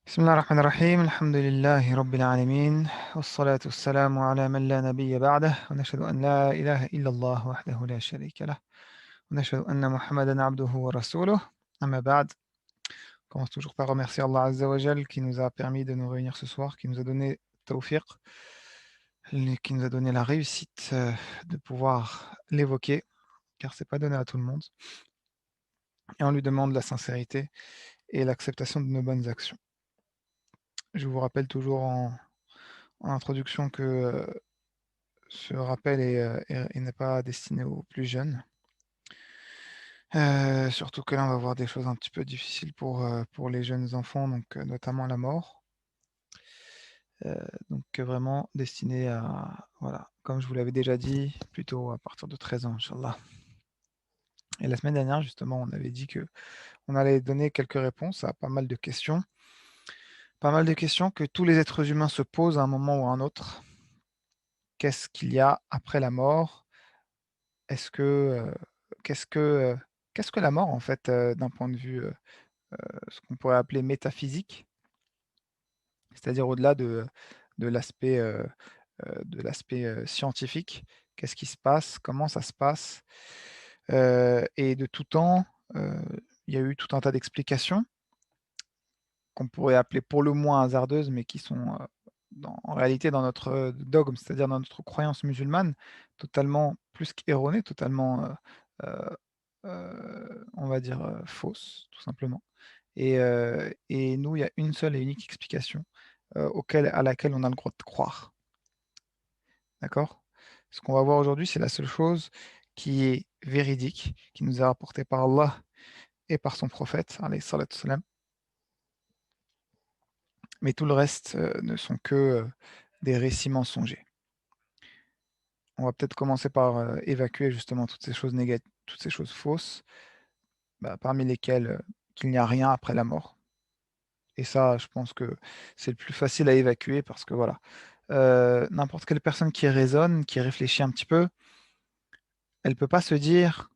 بسم الله الرحمن الرحيم الحمد لله رب العالمين والصلاة والسلام على من لا نبي بعده ونشهد أن لا إله إلا الله وحده لا شريك له ونشهد أن محمدا عبده ورسوله أما بعد on commence toujours par remercier Allah Azza wa Jal qui nous a permis de nous réunir ce soir, qui nous a donné tawfiq, qui nous a donné la réussite de pouvoir l'évoquer, car c'est pas donné à tout le monde, et on lui demande la sincérité et l'acceptation de nos bonnes actions. Je vous rappelle toujours en introduction que ce rappel n'est pas destiné aux plus jeunes. Surtout que là, on va voir des choses un petit peu difficiles pour les jeunes enfants, donc notamment la mort. Donc vraiment destiné à voilà, comme je vous l'avais déjà dit, plutôt à partir de 13 ans, inchallah. Et la semaine dernière, justement, on avait dit que on allait donner quelques réponses à pas mal de questions. Pas mal de questions que tous les êtres humains se posent à un moment ou à un autre. Qu'est-ce qu'il y a après la mort? Est-ce que, qu'est-ce que, qu'est-ce que la mort en fait, d'un point de vue, ce qu'on pourrait appeler métaphysique? C'est-à-dire au-delà de l'aspect, scientifique. Qu'est-ce qui se passe? Comment ça se passe? Et de tout temps, heu, il y a eu tout un tas d'explications qu'on pourrait appeler pour le moins hasardeuses, mais qui sont, en réalité dans notre, dogme, c'est-à-dire dans notre croyance musulmane, totalement plus qu'erronées, totalement, heu on va dire, fausses, tout simplement. Et nous, il y a une seule et unique explication, à laquelle on a le droit de croire, d'accord? Ce qu'on va voir aujourd'hui, c'est la seule chose qui est véridique, qui nous est rapportée par Allah et par son prophète, alayhi salatu wassalam, mais tout le reste, ne sont que, des récits mensongers. On va peut-être commencer par, évacuer justement toutes ces choses fausses, bah, parmi lesquelles, qu'il n'y a rien après la mort. Et ça, je pense que c'est le plus facile à évacuer parce que voilà, n'importe quelle personne qui raisonne, qui réfléchit un petit peu, elle peut pas se dire: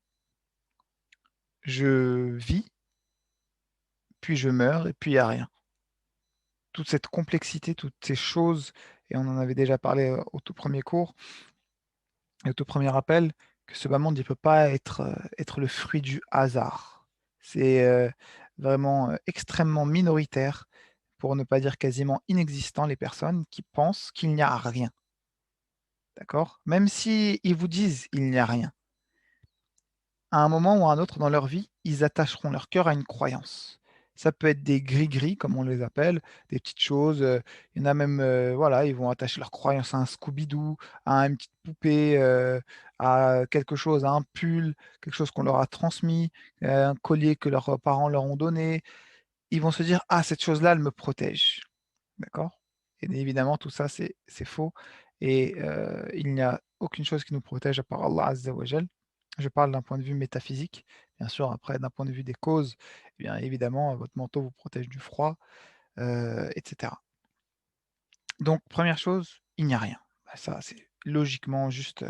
«Je vis, puis je meurs et puis il y a rien». Toute cette complexité, toutes ces choses, et on en avait déjà parlé, au tout premier cours et au tout premier appel, que ce bas monde, il peut pas être le fruit du hasard. C'est, vraiment, extrêmement minoritaire, pour ne pas dire quasiment inexistant, les personnes qui pensent qu'il n'y a rien. D'accord? Même si ils vous disent: «Il n'y a rien», à un moment ou à un autre dans leur vie, ils attacheront leur cœur à une croyance. Ça peut être des gris-gris comme on les appelle, des petites choses, il y en a même, voilà, ils vont attacher leur croyance à un Scooby-Doo, à une petite poupée, à quelque chose, à un pull, quelque chose qu'on leur a transmis, un collier que leurs parents leur ont donné. Ils vont se dire: «Ah, cette chose-là, elle me protège». D'accord? Et bien évidemment, tout ça, c'est faux, et il n'y a aucune chose qui nous protège à part Allah Azza wa Jal. Je parle d'un point de vue métaphysique. Bien sûr, après, d'un point de vue des causes, eh bien évidemment, votre manteau vous protège du froid, et cetera. Donc première chose, il n'y a rien. Bah, ça, c'est logiquement juste,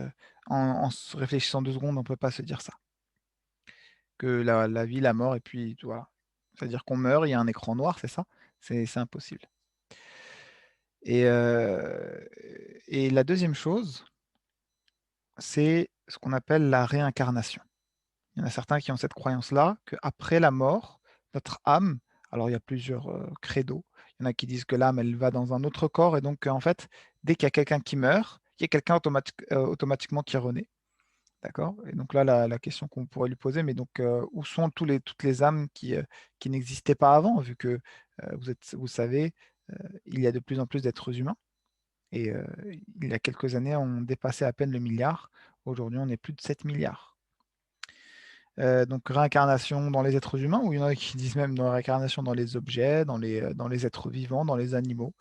en se réfléchissant 2 secondes, on ne peut pas se dire ça. Que la vie, la mort et puis voilà. C'est-à-dire qu'on meurt, il y a un écran noir, c'est ça? C'est impossible. Et la deuxième chose, c'est ce qu'on appelle la réincarnation. Il y en a certains qui ont cette croyance-là, qu'après la mort, notre âme, alors il y a plusieurs, credos. Il y en a qui disent que l'âme, elle va dans un autre corps, et donc en fait, dès qu'il y a quelqu'un qui meurt, il y a quelqu'un automatiquement qui renaît, d'accord? Et donc là, la question qu'on pourrait lui poser, mais donc, où sont toutes les âmes qui n'existaient pas avant? Vu que, vous savez, il y a de plus en plus d'êtres humains. Et il y a quelques années, on dépassait à peine le milliard. Aujourd'hui, on est plus de 7 milliards. Donc réincarnation dans les êtres humains, ou il y en a qui disent même dans réincarnation dans les objets, dans les êtres vivants, dans les animaux,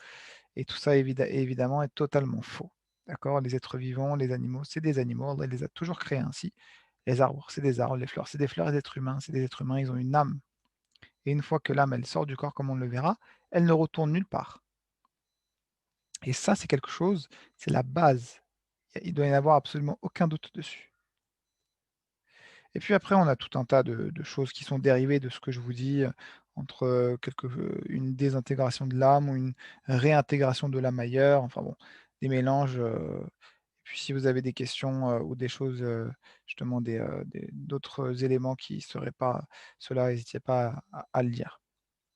et tout ça évidemment est totalement faux. D'accord? Les êtres vivants, les animaux, c'est des animaux, Allah les a toujours créés ainsi. Les arbres, c'est des arbres, les fleurs, c'est des fleurs, les êtres humains, c'est des êtres humains, ils ont une âme, et une fois que l'âme, elle sort du corps comme on le verra, elle ne retourne nulle part, et ça, c'est quelque chose, c'est la base. Il doit y en avoir absolument aucun doute dessus. Et puis après, on a tout un tas de choses qui sont dérivées de ce que je vous dis, entre une désintégration de l'âme ou une réintégration de l'âme ailleurs, enfin bon, des mélanges. Et puis si vous avez des questions ou des choses, justement d'autres éléments qui ne seraient pas cela, n'hésitez pas à le dire.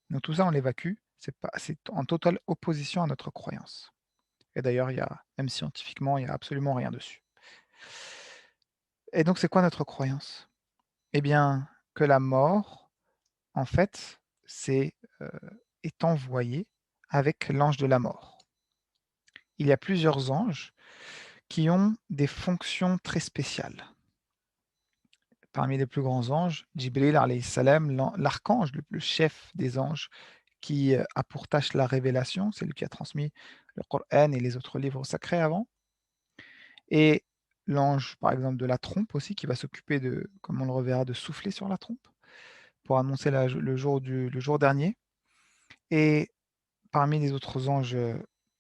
Donc tout ça, on l'évacue, c'est en totale opposition à notre croyance. Et d'ailleurs, même scientifiquement, il y a absolument rien dessus. Et donc c'est quoi notre croyance? Eh bien, que la mort, en fait, heu, est envoyée avec l'ange de la mort. Il y a plusieurs anges qui ont des fonctions très spéciales. Parmi les plus grands anges, Djibril alayhi salam, l'archange, le chef des anges qui, a pour tâche la révélation, c'est lui qui a transmis le Coran et les autres livres sacrés avant. Et l'ange, par exemple, de la trompe aussi, qui va s'occuper de, comme on le reverra, de souffler sur la trompe pour annoncer le jour dernier. Et parmi les autres anges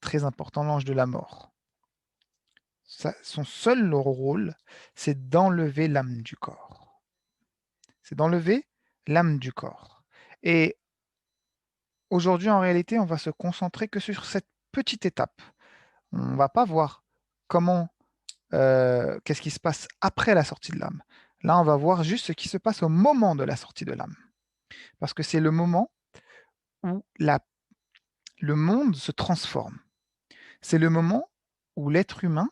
très importants, l'ange de la mort. Son seul rôle, c'est d'enlever l'âme du corps. C'est d'enlever l'âme du corps. Et aujourd'hui, en réalité, on va se concentrer que sur cette petite étape. On ne va pas voir comment qu'est-ce qui se passe après la sortie de l'âme. Là, on va voir juste ce qui se passe au moment de la sortie de l'âme. Parce que c'est le moment où le monde se transforme. C'est le moment où l'être humain,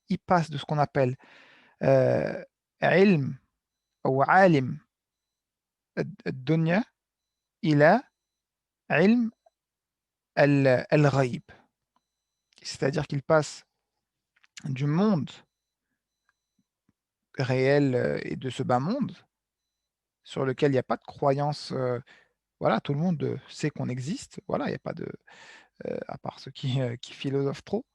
il passe de ce qu'on appelle euh, ilm ou alim dunya ila ilm al-ghaib. C'est-à-dire qu'il passe du monde réel et de ce bas monde sur lequel il n'y a pas de croyance. Voilà, tout le monde sait qu'on existe. Voilà, il n'y a pas de, à part ceux qui philosophent trop,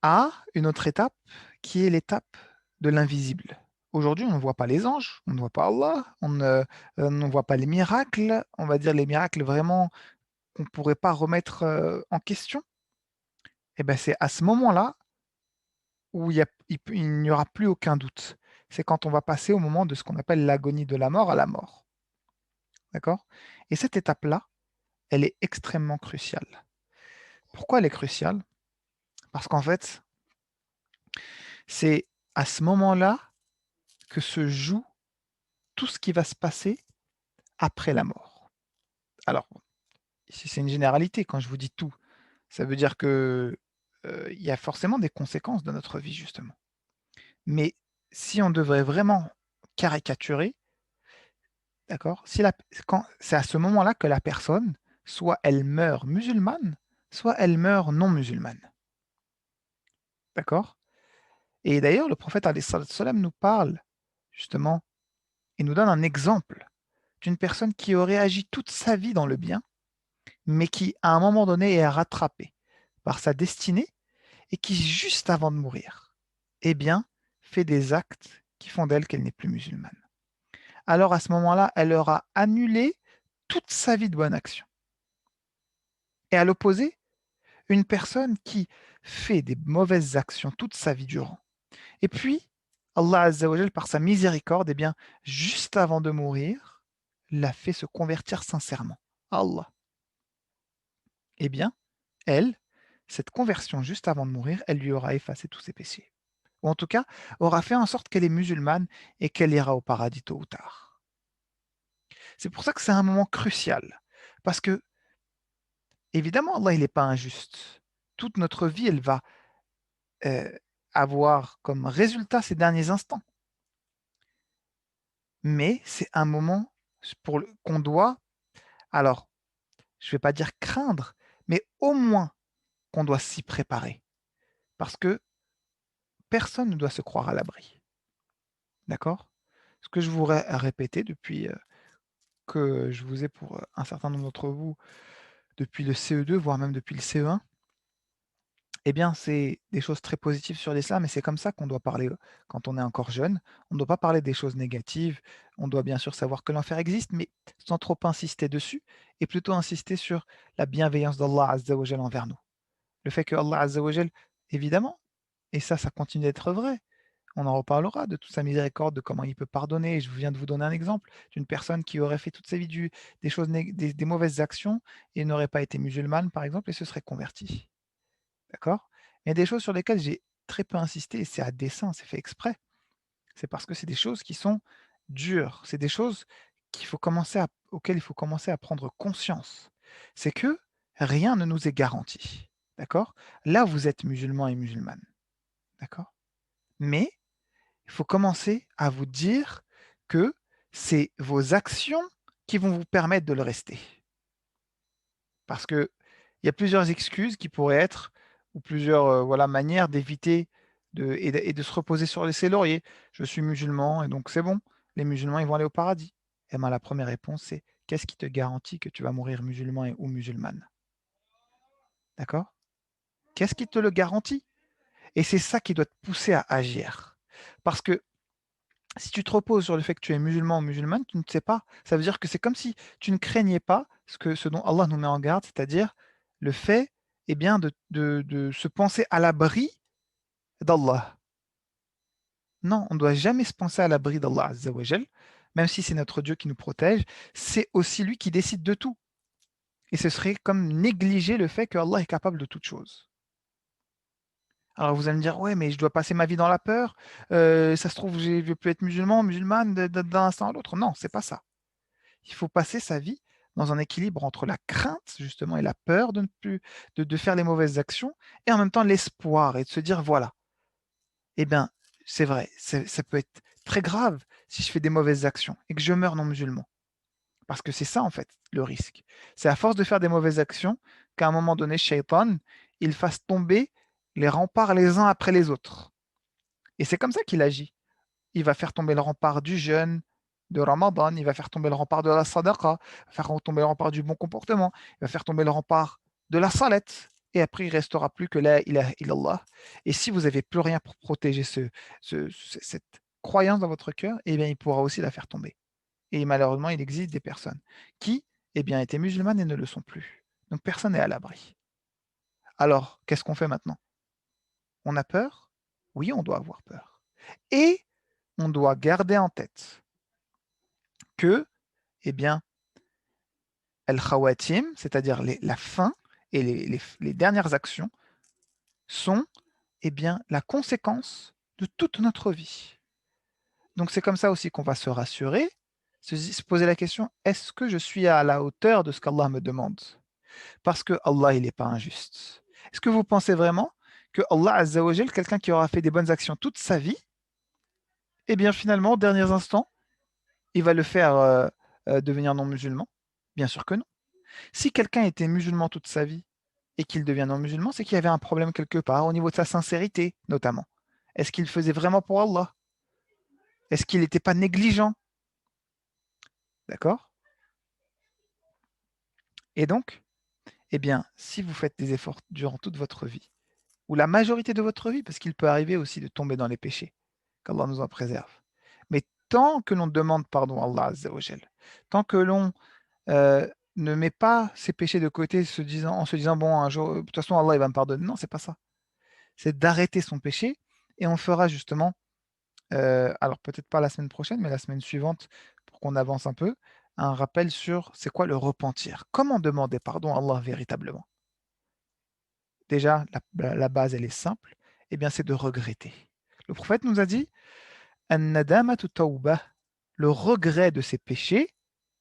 à une autre étape qui est l'étape de l'invisible. Aujourd'hui, on ne voit pas les anges, on ne voit pas Allah, on ne voit pas les miracles, on va dire les miracles vraiment qu'on ne pourrait pas remettre en question. Et ben c'est à ce moment-là où il n'y aura plus aucun doute. C'est quand on va passer au moment de ce qu'on appelle l'agonie de la mort à la mort. D'accord? Et cette étape-là, elle est extrêmement cruciale. Pourquoi elle est cruciale? Parce qu'en fait, c'est à ce moment-là que se joue tout ce qui va se passer après la mort. Alors, ici, c'est une généralité quand je vous dis tout. Ça veut dire que il y a forcément des conséquences dans notre vie, justement. Mais si on devrait vraiment caricaturer, d'accord, c'est à ce moment-là que la personne, soit elle meurt musulmane, soit elle meurt non musulmane. D'accord? Et d'ailleurs, le prophète alayhi salatu wassalam, nous parle justement et nous donne un exemple d'une personne qui aurait agi toute sa vie dans le bien, mais qui, à un moment donné, est rattrapée par sa destinée et qui, juste avant de mourir, eh bien, fait des actes qui font d'elle qu'elle n'est plus musulmane. Alors, à ce moment-là, elle aura annulé toute sa vie de bonne action. Et à l'opposé, une personne qui fait des mauvaises actions toute sa vie durant. Et puis, Allah Azza wa Jal, par sa miséricorde, eh bien, juste avant de mourir, l'a fait se convertir sincèrement à Allah. Eh bien, elle, cette conversion juste avant de mourir, elle lui aura effacé tous ses péchés. Ou en tout cas, aura fait en sorte qu'elle est musulmane et qu'elle ira au paradis tôt ou tard. C'est pour ça que c'est un moment crucial. Parce que, évidemment, Allah, il n'est pas injuste. Toute notre vie, elle va euh, avoir comme résultat ces derniers instants. Mais c'est un moment qu'on doit, alors, je ne vais pas dire craindre, mais au moins qu'on doit s'y préparer. Parce que personne ne doit se croire à l'abri. D'accord? Ce que je voudrais répéter depuis que je vous ai pour un certain nombre d'entre vous depuis le CE2, voire même depuis le CE1, eh bien, c'est des choses très positives sur l'islam et c'est comme ça qu'on doit parler quand on est encore jeune. On ne doit pas parler des choses négatives. On doit bien sûr savoir que l'enfer existe, mais sans trop insister dessus et plutôt insister sur la bienveillance d'Allah Azza wa Jal envers nous. Le fait que Allah Azza wa Jal, évidemment, et ça continue d'être vrai, On en reparlera de toute sa miséricorde, de comment il peut pardonner. Je viens de vous donner un exemple d'une personne qui aurait fait toute sa vie des choses des mauvaises actions et n'aurait pas été musulmane, par exemple, et se serait convertie. D'accord? Il y a des choses sur lesquelles j'ai très peu insisté et c'est à dessein, c'est fait exprès. C'est parce que c'est des choses qui sont dures. C'est des choses auxquelles il faut commencer à prendre conscience. C'est que rien ne nous est garanti. D'accord? Là, vous êtes musulman et musulmane. D'accord? Mais il faut commencer à vous dire que c'est vos actions qui vont vous permettre de le rester. Parce que il y a plusieurs excuses qui pourraient être, ou plusieurs voilà, manières d'éviter et de se reposer sur ses lauriers. Je suis musulman et donc c'est bon, les musulmans ils vont aller au paradis. Et bien la première réponse c'est qu'est-ce qui te garantit que tu vas mourir musulman ou musulmane? D'accord? Qu'est-ce qui te le garantit? Et c'est ça qui doit te pousser à agir. Parce que si tu te reposes sur le fait que tu es musulman ou musulmane, tu ne sais pas. Ça veut dire que c'est comme si tu ne craignais pas ce dont Allah nous met en garde, c'est-à-dire le fait eh bien, de se penser à l'abri d'Allah. Non, on ne doit jamais se penser à l'abri d'Allah Azza wa Jal, même si c'est notre Dieu qui nous protège, c'est aussi lui qui décide de tout. Et ce serait comme négliger le fait que Allah est capable de toute chose. Alors vous allez me dire, ouais, mais je dois passer ma vie dans la peur, ça se trouve, je ne vais plus être musulman, musulmane d'un instant à l'autre. Non, c'est pas ça. Il faut passer sa vie dans un équilibre entre la crainte, justement, et la peur de ne plus de faire les mauvaises actions, et en même temps l'espoir, et de se dire, voilà, eh bien, c'est vrai, ça peut être très grave si je fais des mauvaises actions et que je meurs non musulman. Parce que c'est ça, en fait, le risque. C'est à force de faire des mauvaises actions qu'à un moment donné, Shaitan, il fasse tomber les remparts les uns après les autres. Et c'est comme ça qu'il agit. Il va faire tomber le rempart du jeûne, de Ramadan, il va faire tomber le rempart de la sadaqa, il va faire tomber le rempart du bon comportement, il va faire tomber le rempart de la salette. Et après, il ne restera plus que la ilaha illallah. Et si vous n'avez plus rien pour protéger cette croyance dans votre cœur, eh bien, il pourra aussi la faire tomber. Et malheureusement, il existe des personnes qui, eh bien, étaient musulmanes et ne le sont plus. Donc personne n'est à l'abri. Alors, qu'est-ce qu'on fait maintenant? On a peur? Oui, on doit avoir peur. Et on doit garder en tête que, eh bien, al-khawatim, c'est-à-dire la fin et les dernières actions, sont eh bien, la conséquence de toute notre vie. Donc c'est comme ça aussi qu'on va se rassurer, se poser la question, est-ce que je suis à la hauteur de ce qu'Allah me demande? Parce que Allah, il n'est pas injuste. Est-ce que vous pensez vraiment que Allah, Azza wa Jal, quelqu'un qui aura fait des bonnes actions toute sa vie, eh bien finalement, aux derniers instants, il va le faire devenir non-musulman? Bien sûr que non. Si quelqu'un était musulman toute sa vie et qu'il devient non-musulman, c'est qu'il y avait un problème quelque part, au niveau de sa sincérité, notamment. Est-ce qu'il faisait vraiment pour Allah? Est-ce qu'il n'était pas négligent? D'accord? Et donc, eh bien, si vous faites des efforts durant toute votre vie, ou la majorité de votre vie, parce qu'il peut arriver aussi de tomber dans les péchés, qu'Allah nous en préserve. Mais tant que l'on demande pardon à Allah Azza wa Jal, tant que l'on euh, ne met pas ses péchés de côté en se disant, bon, un jour, de toute façon, Allah il va me pardonner. Non, c'est pas ça. C'est d'arrêter son péché et on fera justement, alors peut-être pas la semaine prochaine, mais la semaine suivante, pour qu'on avance un peu, un rappel sur c'est quoi le repentir. Comment demander pardon à Allah véritablement? Déjà, la base, elle est simple, eh bien, c'est de regretter. Le prophète nous a dit, An-nadamatu tawbah, le regret de ses péchés,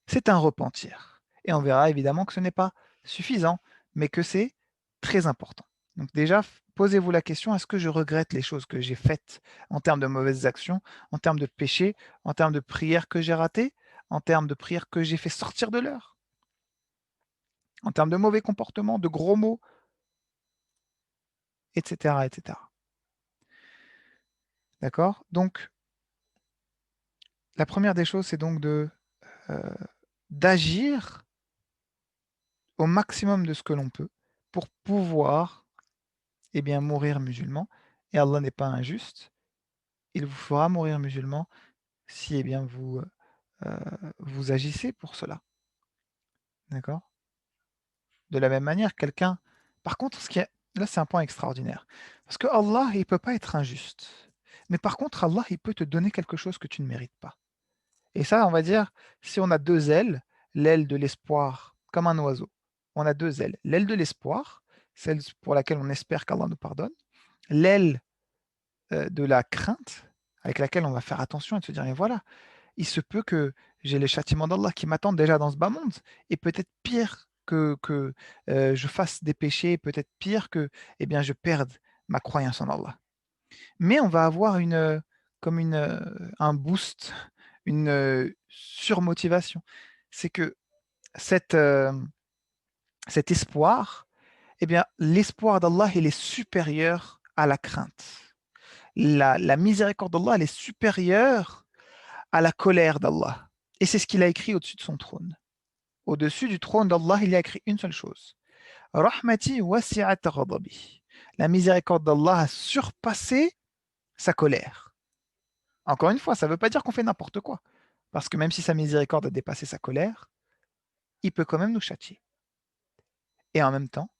c'est un repentir. Et on verra évidemment que ce n'est pas suffisant, mais que c'est très important. Donc déjà, posez-vous la question, est-ce que je regrette les choses que j'ai faites en termes de mauvaises actions, en termes de péchés, en termes de prières que j'ai ratées, en termes de prières que j'ai fait sortir de l'heure, en termes de mauvais comportements, de gros mots, etc., etc. D'accord? Donc, la première des choses, c'est donc euh, d'agir au maximum de ce que l'on peut pour pouvoir eh bien, mourir musulman. Et Allah n'est pas injuste. Il vous fera mourir musulman si eh bien, euh, vous agissez pour cela. D'accord? De la même manière, quelqu'un. Par contre, là, c'est un point extraordinaire. Parce que Allah, il ne peut pas être injuste. Mais par contre, Allah, il peut te donner quelque chose que tu ne mérites pas. Et ça, on va dire, si on a deux ailes, l'aile de l'espoir, comme un oiseau, on a deux ailes. L'aile de l'espoir, celle pour laquelle on espère qu'Allah nous pardonne, l'aile de la crainte, avec laquelle on va faire attention et de se dire, mais voilà, il se peut que j'ai les châtiments d'Allah qui m'attendent déjà dans ce bas monde, et peut-être pire que je fasse des péchés, peut-être pire que eh bien, je perde ma croyance en Allah. Mais on va avoir comme un boost, une surmotivation. C'est que cette, euh, cet espoir, eh bien, l'espoir d'Allah, il est supérieur à la crainte. La miséricorde d'Allah, elle est supérieure à la colère d'Allah. Et c'est ce qu'il a écrit au-dessus de son trône. Au-dessus du trône d'Allah, il y a écrit une seule chose. Rahmati wasi'at ghadabi. La miséricorde d'Allah a surpassé sa colère. Encore une fois, ça ne veut pas dire qu'on fait n'importe quoi. Parce que même si sa miséricorde a dépassé sa colère, il peut quand même nous châtier. Et en même temps,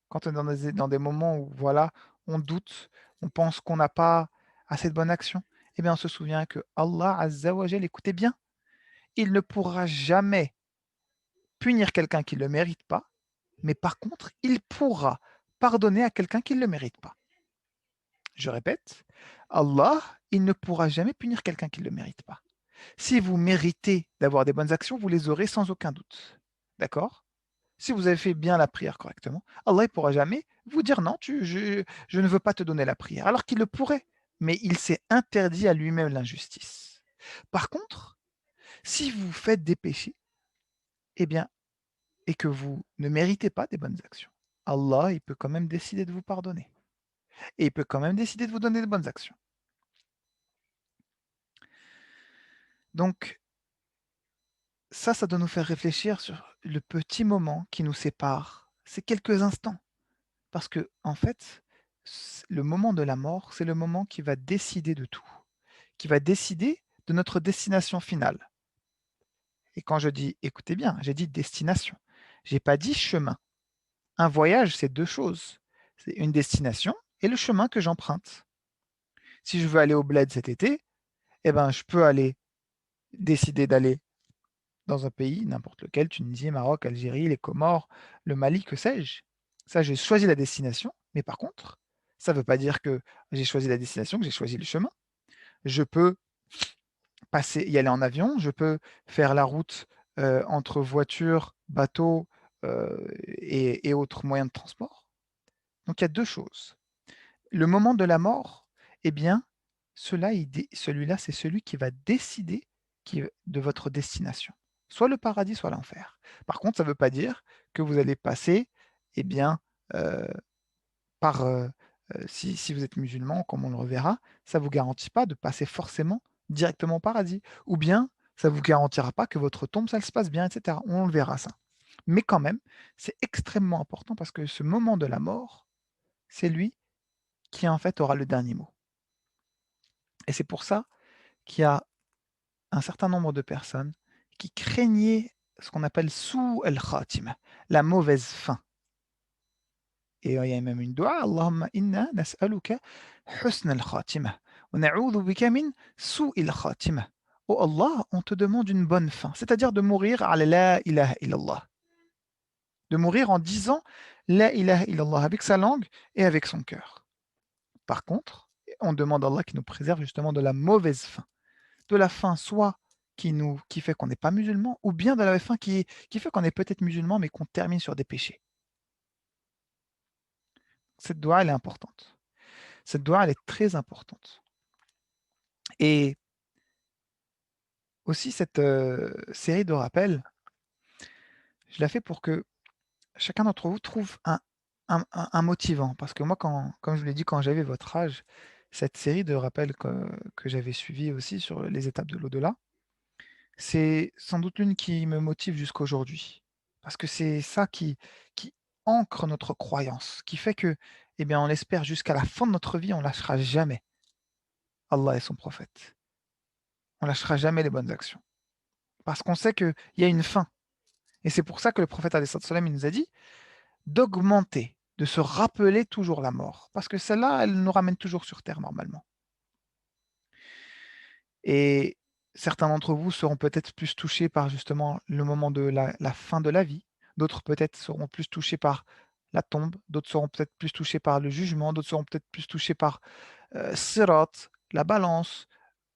quand on est dans des moments où voilà, on doute, on pense qu'on n'a pas assez de bonnes actions, eh bien on se souvient que Allah Azza wa Jal, écoutez bien, il ne pourra jamais punir quelqu'un qui ne le mérite pas, mais par contre, il pourra pardonner à quelqu'un qui ne le mérite pas. Je répète, Allah, il ne pourra jamais punir quelqu'un qui ne le mérite pas. Si vous méritez d'avoir des bonnes actions, vous les aurez sans aucun doute. D'accord? Si vous avez fait bien la prière correctement, Allah ne pourra jamais vous dire non, je ne veux pas te donner la prière, alors qu'il le pourrait, mais il s'est interdit à lui-même l'injustice. Par contre, si vous faites des péchés, eh bien, et que vous ne méritez pas des bonnes actions, Allah, il peut quand même décider de vous pardonner. Et il peut quand même décider de vous donner de bonnes actions. Donc, ça doit nous faire réfléchir sur le petit moment qui nous sépare, ces quelques instants. Parce que, en fait, le moment de la mort, c'est le moment qui va décider de tout, qui va décider de notre destination finale. Et quand je dis, écoutez bien, j'ai dit destination, j'ai pas dit chemin. Un voyage, c'est deux choses. C'est une destination et le chemin que j'emprunte. Si je veux aller au bled cet été, eh ben, je peux aller décider d'aller dans un pays, n'importe lequel, Tunisie, Maroc, Algérie, les Comores, le Mali, que sais-je. Ça, j'ai choisi la destination, mais par contre, ça ne veut pas dire que j'ai choisi la destination, que j'ai choisi le chemin. Je peux y aller en avion, je peux faire la route entre voiture, bateau et autres moyens de transport. Donc il y a deux choses. Le moment de la mort, eh bien, celui-là, c'est celui qui va décider de votre destination. Soit le paradis, soit l'enfer. Par contre, ça ne veut pas dire que vous allez passer, eh bien, euh, si vous êtes musulman, comme on le reverra, ça ne vous garantit pas de passer forcément directement au paradis. Ou bien, ça ne vous garantira pas que votre tombe, ça se passe bien, etc. On le verra ça. Mais quand même, c'est extrêmement important parce que ce moment de la mort, c'est lui qui en fait aura le dernier mot. Et c'est pour ça qu'il y a un certain nombre de personnes qui craignaient ce qu'on appelle sou al-khatima, la mauvaise fin. Et il y a même une dua, Allahumma inna nas'aluka husn al-khatima, wa na'udhu bika min sou al-khatima. Oh Allah, on te demande une bonne fin, c'est-à-dire de mourir à la ilaha illallah, de mourir en disant la ilaha illallah avec sa langue et avec son cœur. Par contre, on demande à Allah qui nous préserve justement de la mauvaise fin, de la fin soit qui fait qu'on n'est pas musulman, ou bien de la fin qui fait qu'on est peut-être musulman, mais qu'on termine sur des péchés. Cette doua, elle est importante. Cette doua, elle est très importante. Et aussi, cette série de rappels, je la fais pour que chacun d'entre vous trouve un motivant. Parce que moi, comme je vous l'ai dit, quand j'avais votre âge, cette série de rappels que j'avais suivie aussi sur les étapes de l'au-delà, c'est sans doute l'une qui me motive jusqu'aujourd'hui. Parce que c'est ça qui ancre notre croyance, qui fait que, eh bien, on espère jusqu'à la fin de notre vie, on ne lâchera jamais Allah et son prophète. On ne lâchera jamais les bonnes actions. Parce qu'on sait qu'il y a une fin. Et c'est pour ça que le prophète, alayhi salatu wassalam, il nous a dit d'augmenter, de se rappeler toujours la mort. Parce que celle-là, elle nous ramène toujours sur terre normalement. Et certains d'entre vous seront peut-être plus touchés par justement le moment de la fin de la vie. D'autres peut-être seront plus touchés par la tombe. D'autres seront peut-être plus touchés par le jugement. D'autres seront peut-être plus touchés par Sirat, la balance,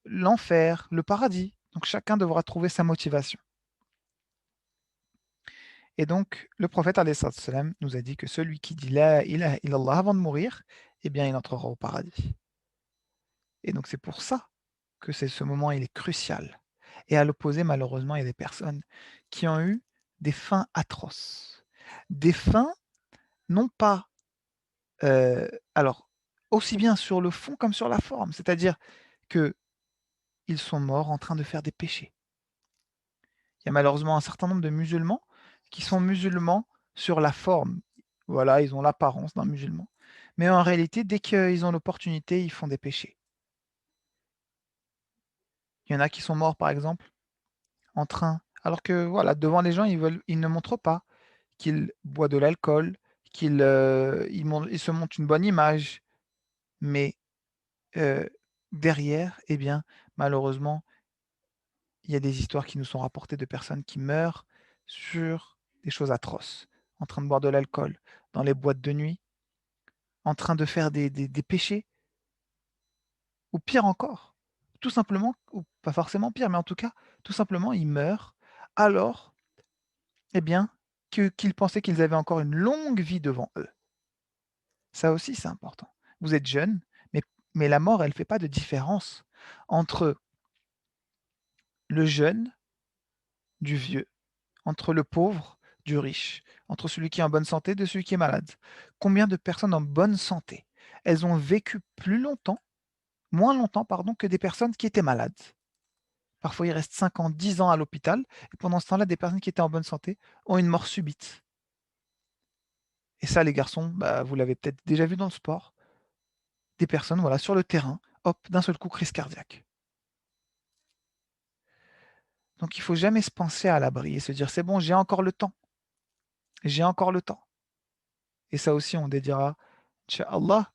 l'enfer, le paradis. Donc chacun devra trouver sa motivation. Et donc, le prophète alayhi salatu wassalam, nous a dit que celui qui dit la ilaha illallah avant de mourir, eh bien, il entrera au paradis. Et donc, c'est pour ça que ce moment, il est crucial. Et à l'opposé, malheureusement, il y a des personnes qui ont eu des fins atroces. Des fins, non pas, euh, alors, aussi bien sur le fond comme sur la forme. C'est-à-dire qu'ils sont morts en train de faire des péchés. Il y a malheureusement un certain nombre de musulmans qui sont musulmans sur la forme. Voilà, ils ont l'apparence d'un musulman. Mais en réalité, dès qu'ils ont l'opportunité, ils font des péchés. Il y en a qui sont morts, par exemple, en train, alors que voilà, devant les gens, ils ne montrent pas qu'ils boivent de l'alcool, ils se montrent une bonne image, mais euh, derrière, eh bien, malheureusement, il y a des histoires qui nous sont rapportées de personnes qui meurent sur des choses atroces, en train de boire de l'alcool, dans les boîtes de nuit, en train de faire des péchés, ou pire encore, tout simplement, ou pas forcément pire, mais en tout cas, tout simplement, ils meurent alors, eh bien, qu'ils pensaient qu'ils avaient encore une longue vie devant eux. Ça aussi, c'est important. Vous êtes jeune, mais, mais la mort, elle ne fait pas de différence entre le jeune du vieux, entre le pauvre du riche, entre celui qui est en bonne santé de celui qui est malade. Combien de personnes en bonne santé, elles ont vécu plus longtemps, moins longtemps, pardon, que des personnes qui étaient malades. Parfois, il reste 5 ans, 10 ans à l'hôpital, et pendant ce temps-là, des personnes qui étaient en bonne santé ont une mort subite. Et ça, les garçons, bah, vous l'avez peut-être déjà vu dans le sport, des personnes, voilà, sur le terrain, hop, d'un seul coup, crise cardiaque. Donc, il faut jamais se penser à l'abri et se dire, c'est bon, j'ai encore le temps, j'ai encore le temps. Et ça aussi, on dédiera, Inch'Allah,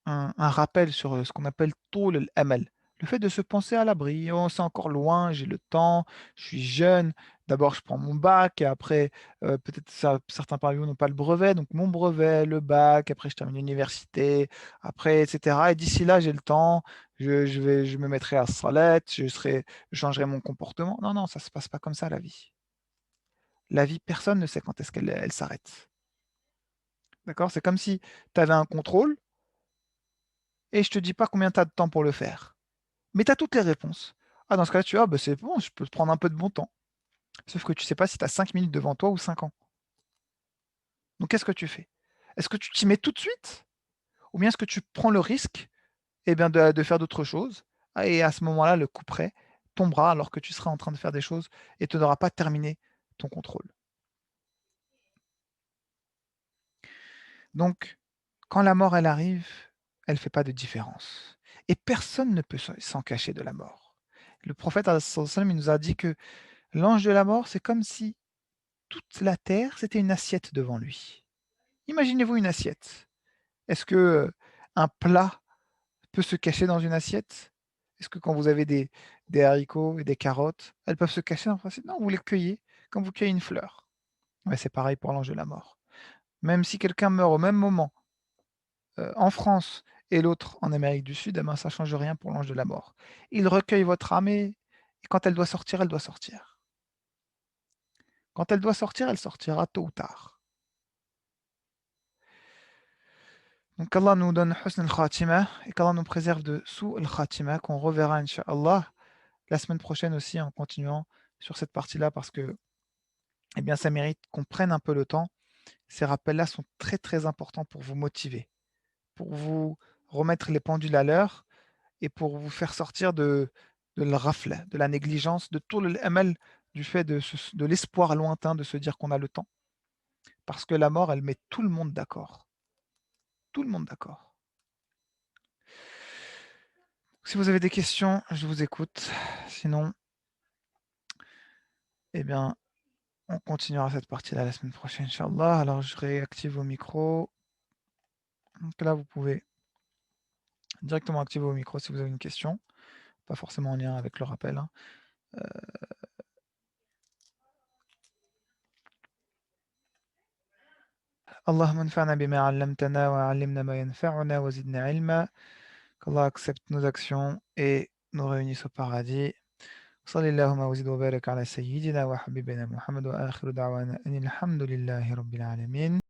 un rappel sur ce qu'on appelle Toul al-Amal. Le fait de se penser à l'abri. Oh, c'est encore loin, j'ai le temps, je suis jeune. D'abord, je prends mon bac et après, peut-être certains parmi vous n'ont pas le brevet. Donc, mon brevet, le bac, après, je termine l'université, après, etc. Et d'ici là, j'ai le temps. Je me mettrai à salat, je changerai mon comportement. Non, non, ça ne se passe pas comme ça, la vie. La vie, personne ne sait quand est-ce qu'elle s'arrête. D'accord? C'est comme si tu avais un contrôle et je te dis pas combien tu as de temps pour le faire. Mais tu as toutes les réponses. Ah, dans ce cas-là, tu vois, bah, c'est bon, je peux te prendre un peu de bon temps. Sauf que tu sais pas si tu as 5 minutes devant toi ou 5 ans. Donc, qu'est-ce que tu fais? Est-ce que tu t'y mets tout de suite? Ou bien est-ce que tu prends le risque eh bien, de faire d'autres choses? Ah, et à ce moment-là, le coup près tombera alors que tu seras en train de faire des choses et tu n'auras pas terminé ton contrôle. Donc, quand la mort, elle arrive, elle ne fait pas de différence. Et personne ne peut s'en cacher de la mort. Le prophète, alayhi salam, il nous a dit que l'ange de la mort, c'est comme si toute la terre, c'était une assiette devant lui. Imaginez-vous une assiette. Est-ce que un plat peut se cacher dans une assiette? Est-ce que quand vous avez des haricots et des carottes, elles peuvent se cacher dans une assiette? Non, vous les cueillez comme vous cueillez une fleur. Ouais, c'est pareil pour l'ange de la mort. Même si quelqu'un meurt au même moment en France et l'autre en Amérique du Sud, eh ben, ça ne change rien pour l'ange de la mort. Il recueille votre âme et quand elle doit sortir, elle doit sortir. Quand elle doit sortir, elle sortira tôt ou tard. Donc qu'Allah nous donne husn al-khatima et qu'Allah nous préserve de sou al-khatima qu'on reverra incha'Allah la semaine prochaine aussi en continuant sur cette partie-là parce que eh bien ça mérite qu'on prenne un peu le temps. Ces rappels-là sont très très importants pour vous motiver, pour vous remettre les pendules à l'heure et pour vous faire sortir de le rafle, de la négligence, de tout l'amal du fait de l'espoir lointain de se dire qu'on a le temps. Parce que la mort, elle met tout le monde d'accord. Tout le monde d'accord. Si vous avez des questions, je vous écoute. Sinon, eh bien, on continuera cette partie-là la semaine prochaine, Inch'Allah. Alors, je réactive vos micros. Donc là, vous pouvez directement activer vos micros si vous avez une question. pas forcément en lien avec le rappel, hein. اللهم انفعنا بما علمتنا وعلمنا ما ينفعنا وزدنا علما. Qu'Allah accepte nos actions et nous réunisse au paradis. صلى اللهم وزد وبارك على سيدنا وحبيبنا محمد وآخر دعوانا أن الحمد لله رب العالمين.